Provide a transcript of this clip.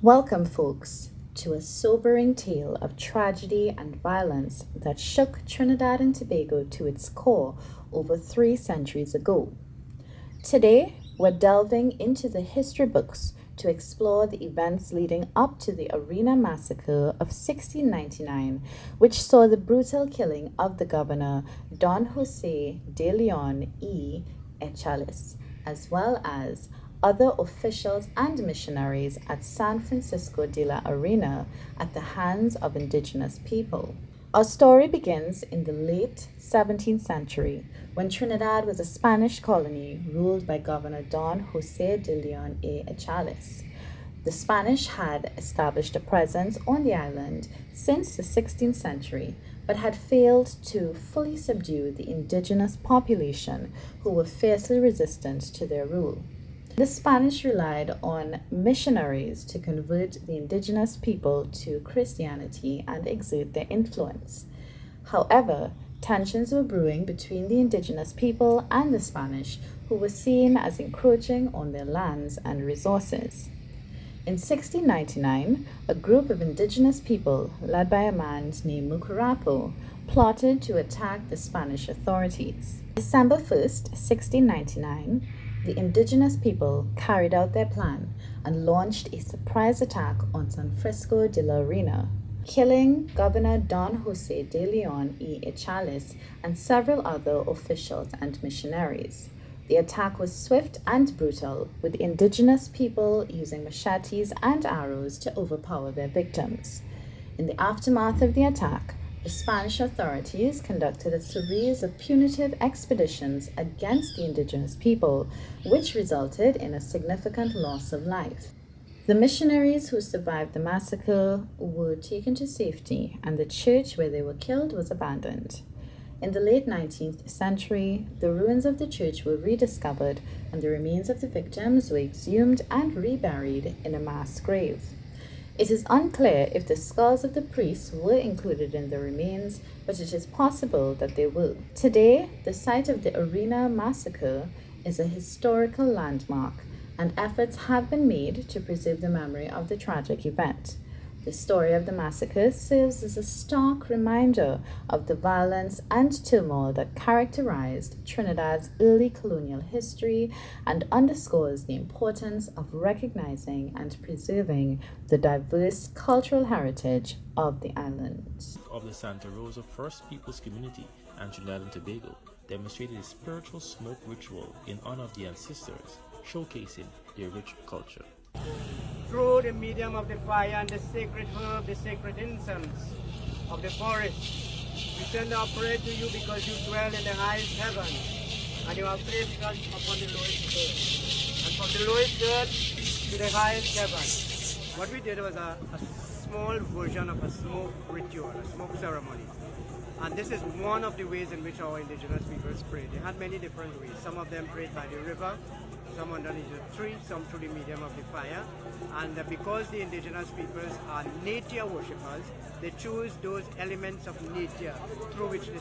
Welcome, folks, to a sobering tale of tragedy and violence that shook Trinidad and Tobago to its core over 3 centuries ago. Today, we're delving into the history books to explore the events leading up to the Arena Massacre of 1699, which saw the brutal killing of the governor Don Jose de Leon y Echales, as well as other officials and missionaries at San Francisco de la Arena at the hands of indigenous people. Our story begins in the late 17th century when Trinidad was a Spanish colony ruled by Governor Don Jose de Leon y Echales. The Spanish had established a presence on the island since the 16th century, but had failed to fully subdue the indigenous population who were fiercely resistant to their rule. The Spanish relied on missionaries to convert the indigenous people to Christianity and exert their influence. However, tensions were brewing between the indigenous people and the Spanish, who were seen as encroaching on their lands and resources. In 1699, a group of indigenous people, led by a man named Mucurapo, plotted to attack the Spanish authorities. December 1st, 1699, the indigenous people carried out their plan and launched a surprise attack on San Francisco de la Arena, killing Governor Don Jose de Leon y Echales and several other officials and missionaries. The attack was swift and brutal, with the indigenous people using machetes and arrows to overpower their victims. In the aftermath of the attack, the Spanish authorities conducted a series of punitive expeditions against the indigenous people, which resulted in a significant loss of life. The missionaries who survived the massacre were taken to safety, and the church where they were killed was abandoned. In the late 19th century, the ruins of the church were rediscovered, and the remains of the victims were exhumed and reburied in a mass grave. It is unclear if the skulls of the priests were included in the remains, but it is possible that they were. Today, the site of the Arena Massacre is a historical landmark, and efforts have been made to preserve the memory of the tragic event. The story of the massacre serves as a stark reminder of the violence and turmoil that characterized Trinidad's early colonial history and underscores the importance of recognizing and preserving the diverse cultural heritage of the island. Of the Santa Rosa First Peoples Community and Trinidad and Tobago demonstrated a spiritual smoke ritual in honor of the ancestors, showcasing their rich culture. Through the medium of the fire and the sacred herb, the sacred incense of the forest, we send our prayer to you because you dwell in the highest heaven and you have placed us upon the lowest earth. And from the lowest earth to the highest heaven. What we did was a small version of a smoke ritual, a smoke ceremony. And this is one of the ways in which our indigenous peoples prayed. They had many different ways. Some of them prayed by the river, some underneath the tree, some through the medium of the fire. And because the indigenous peoples are nature worshippers, they choose those elements of nature through which they